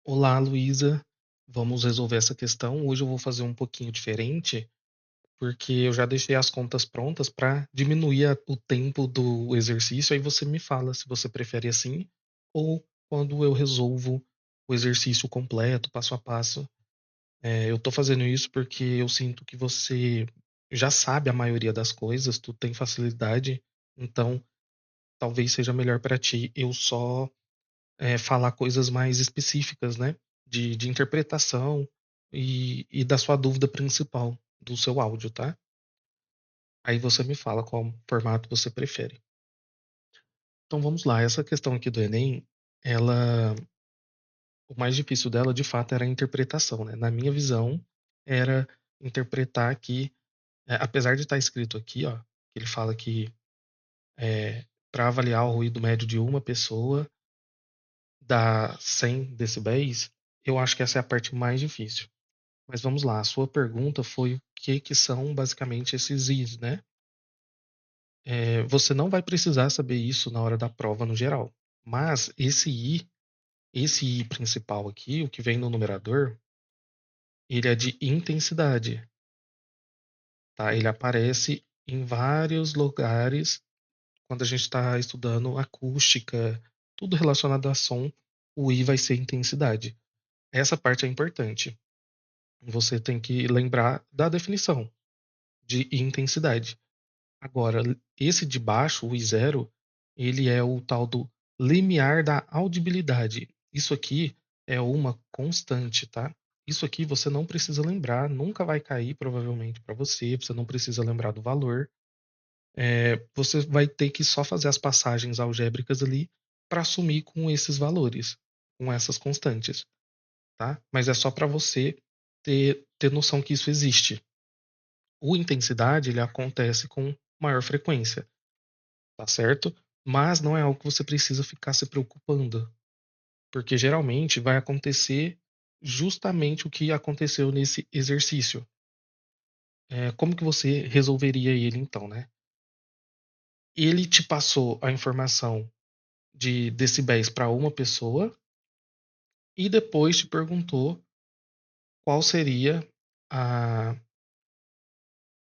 Olá, Luísa. Vamos resolver essa questão. Hoje eu vou fazer um pouquinho diferente, porque eu já deixei as contas prontas para diminuir o tempo do exercício. Aí você me fala se você prefere assim ou quando eu resolvo o exercício completo, passo a passo. Eu estou fazendo isso porque eu sinto que você já sabe a maioria das coisas, tu tem facilidade, então talvez seja melhor para ti eu só falar coisas mais específicas, né? De interpretação e da sua dúvida principal do seu áudio, tá? Aí você me fala qual formato você prefere. Então vamos lá, essa questão aqui do Enem, ela, o mais difícil dela de fato era a interpretação, né? Na minha visão, era interpretar que, apesar de estar escrito aqui, ó, que ele fala que para avaliar o ruído médio de uma pessoa dá 100 decibéis, eu acho que essa é a parte mais difícil. Mas vamos lá, a sua pergunta foi o que são basicamente esses Is, né? Você não vai precisar saber isso na hora da prova no geral. Mas esse I principal aqui, o que vem no numerador, ele é de intensidade, tá? Ele aparece em vários lugares quando a gente está estudando acústica, tudo relacionado a som, o I vai ser intensidade. Essa parte é importante. Você tem que lembrar da definição de intensidade. Agora, esse de baixo, o I0, ele é o tal do limiar da audibilidade. Isso aqui é uma constante, tá? Isso aqui você não precisa lembrar, nunca vai cair provavelmente para você, você não precisa lembrar do valor. Você vai ter que só fazer as passagens algébricas ali para assumir com esses valores, com essas constantes, tá? Mas é só para você ter noção que isso existe. O intensidade, ele acontece com maior frequência, tá certo? Mas não é algo que você precisa ficar se preocupando, porque geralmente vai acontecer justamente o que aconteceu nesse exercício. Como que você resolveria ele então, né? Ele te passou a informação de decibéis para uma pessoa e depois te perguntou qual seria a,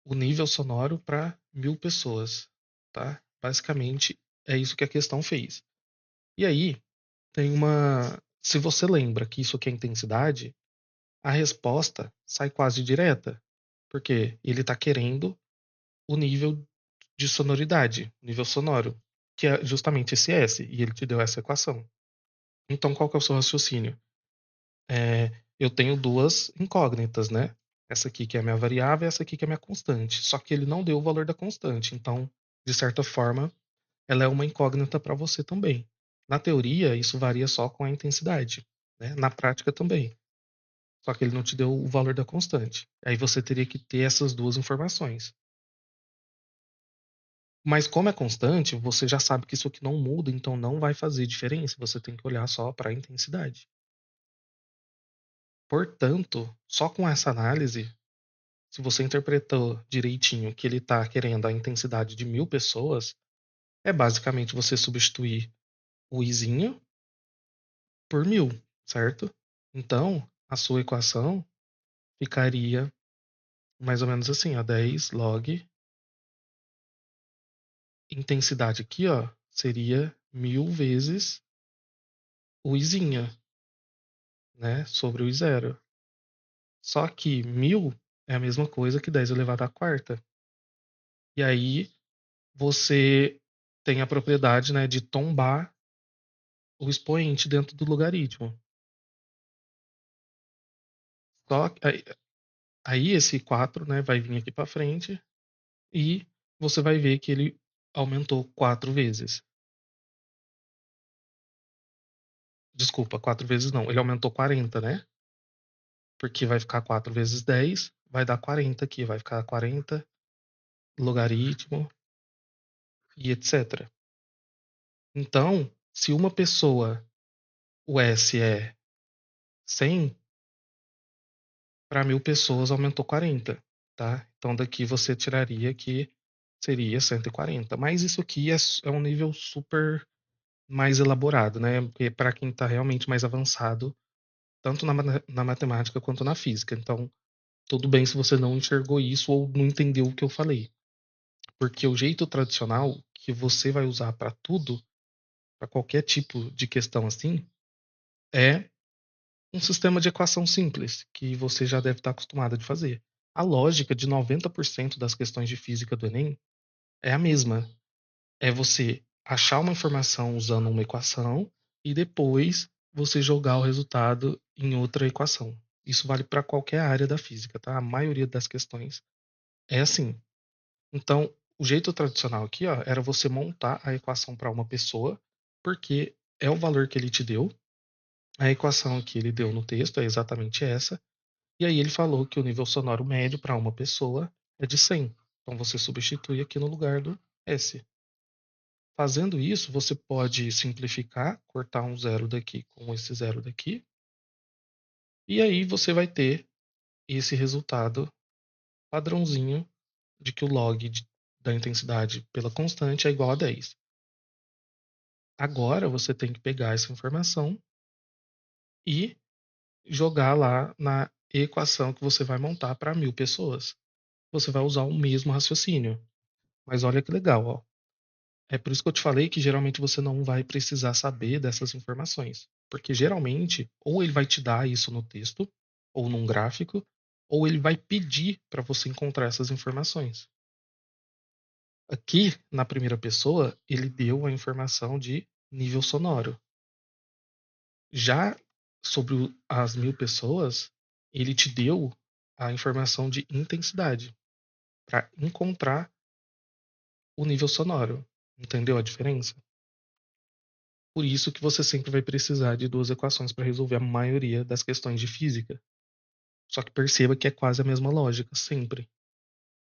o nível sonoro para 1.000 pessoas, tá? Basicamente é isso que a questão fez. E aí, tem uma. Se você lembra que isso aqui é intensidade, a resposta sai quase direta, porque ele está querendo o nível de sonoridade, nível sonoro, que é justamente esse S, e ele te deu essa equação. Então, qual que é o seu raciocínio? Eu tenho duas incógnitas, né? Essa aqui que é a minha variável e essa aqui que é a minha constante. Só que ele não deu o valor da constante. Então, de certa forma, ela é uma incógnita para você também. Na teoria, isso varia só com a intensidade, né? Na prática também. Só que ele não te deu o valor da constante. Aí você teria que ter essas duas informações. Mas como é constante, você já sabe que isso aqui não muda, então não vai fazer diferença. Você tem que olhar só para a intensidade. Portanto, só com essa análise, se você interpretou direitinho que ele está querendo a intensidade de 1.000 pessoas, é basicamente você substituir o izinho por 1.000, certo? Então, a sua equação ficaria mais ou menos assim, ó, 10 log intensidade aqui, ó, seria 1.000 vezes o izinho, né, sobre o i0. Só que 1.000 é a mesma coisa que 10 elevado à quarta. E aí você tem a propriedade, né, de tombar o expoente dentro do logaritmo. Só que aí esse 4, né, vai vir aqui para frente e você vai ver que ele aumentou 4 vezes. Desculpa, 4 vezes não, ele aumentou 40, né? Porque vai ficar 4 vezes 10, vai dar 40 aqui, vai ficar 40, logaritmo e etc. Então, se uma pessoa, o S é 100, para 1.000 pessoas aumentou 40, tá? Então daqui você tiraria que seria 140. Mas isso aqui é um nível super mais elaborado, né? Porque para quem está realmente mais avançado, tanto na matemática quanto na física. Então, tudo bem se você não enxergou isso ou não entendeu o que eu falei. Porque o jeito tradicional que você vai usar para tudo, para qualquer tipo de questão assim, é um sistema de equação simples, que você já deve estar acostumado a fazer. A lógica de 90% das questões de física do Enem é a mesma. É você achar uma informação usando uma equação e depois você jogar o resultado em outra equação. Isso vale para qualquer área da física, tá? A maioria das questões é assim. Então, o jeito tradicional aqui, ó, era você montar a equação para uma pessoa, porque é o valor que ele te deu. A equação que ele deu no texto é exatamente essa. E aí ele falou que o nível sonoro médio para uma pessoa é de 100. Então você substitui aqui no lugar do S. Fazendo isso, você pode simplificar, cortar um zero daqui com esse zero daqui, e aí você vai ter esse resultado padrãozinho de que o log da intensidade pela constante é igual a 10. Agora você tem que pegar essa informação e jogar lá na equação que você vai montar para 1.000 pessoas. Você vai usar o mesmo raciocínio. Mas olha que legal, ó. É por isso que eu te falei que geralmente você não vai precisar saber dessas informações. Porque geralmente, ou ele vai te dar isso no texto, ou num gráfico, ou ele vai pedir para você encontrar essas informações. Aqui, na primeira pessoa, ele deu a informação de nível sonoro. Já sobre as 1.000 pessoas, ele te deu a informação de intensidade para encontrar o nível sonoro. Entendeu a diferença? Por isso que você sempre vai precisar de duas equações para resolver a maioria das questões de física. Só que perceba que é quase a mesma lógica, sempre.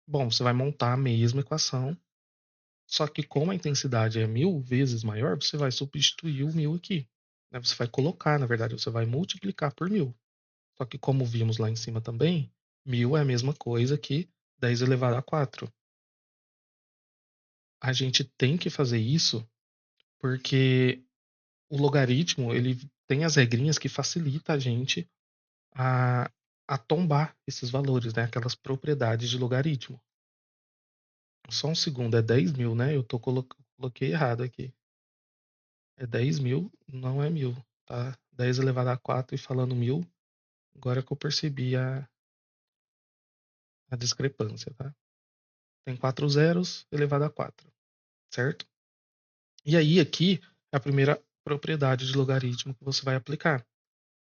Bom, você vai montar a mesma equação, só que como a intensidade é 1.000 vezes maior, você vai substituir o 1.000 aqui. Né? Você vai colocar, na verdade, você vai multiplicar por 1.000. Só que como vimos lá em cima também, 1.000 é a mesma coisa que 10 elevado a 4. A gente tem que fazer isso porque o logaritmo ele tem as regrinhas que facilita a gente a, a tombar esses valores, né? Aquelas propriedades de logaritmo. Só um segundo, é 10.000, né? Coloquei errado aqui. É 10.000, não é 1.000, tá? 10 elevado a 4 e falando 1.000, agora que eu percebi a discrepância, tá? Tem 4 zeros elevado a 4, certo? E aí aqui é a primeira propriedade de logaritmo que você vai aplicar.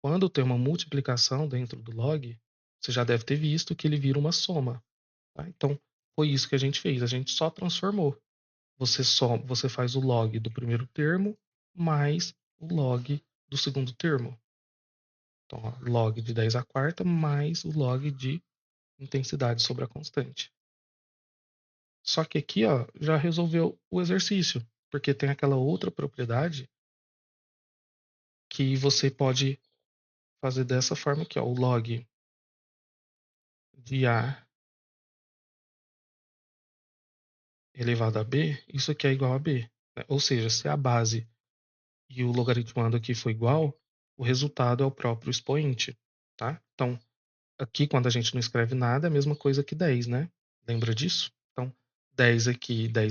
Quando tem uma multiplicação dentro do log, você já deve ter visto que ele vira uma soma. Tá? Então, foi isso que a gente fez. A gente só transformou. Você faz o log do primeiro termo mais o log do segundo termo. Então, ó, log de 10 à quarta mais o log de intensidade sobre a constante. Só que aqui ó, já resolveu o exercício, porque tem aquela outra propriedade que você pode fazer dessa forma aqui, ó, o log de A elevado a B, isso aqui é igual a B. Né? Ou seja, se a base e o logaritmando aqui for igual, o resultado é o próprio expoente, tá? Então, aqui quando a gente não escreve nada, é a mesma coisa que 10, né? Lembra disso? Então, 10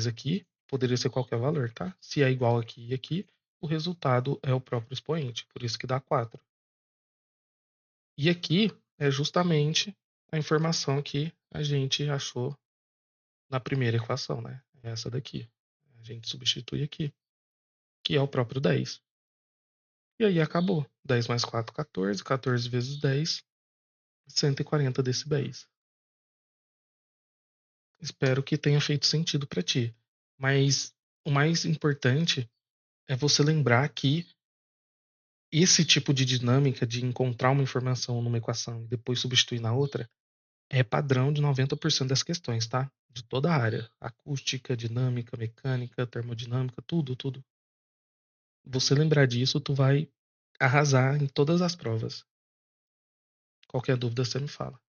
aqui, poderia ser qualquer valor, tá? Se é igual aqui e aqui, o resultado é o próprio expoente, por isso que dá 4. E aqui é justamente a informação que a gente achou na primeira equação, né? É essa daqui. A gente substitui aqui, que é o próprio 10. E aí acabou. 10 mais 4, 14. 14 vezes 10, 140 decibéis. Espero que tenha feito sentido para ti. Mas o mais importante é você lembrar que esse tipo de dinâmica de encontrar uma informação numa equação e depois substituir na outra é padrão de 90% das questões, tá? De toda a área. Acústica, dinâmica, mecânica, termodinâmica, tudo, tudo. Você lembrar disso, tu vai arrasar em todas as provas. Qualquer dúvida você me fala.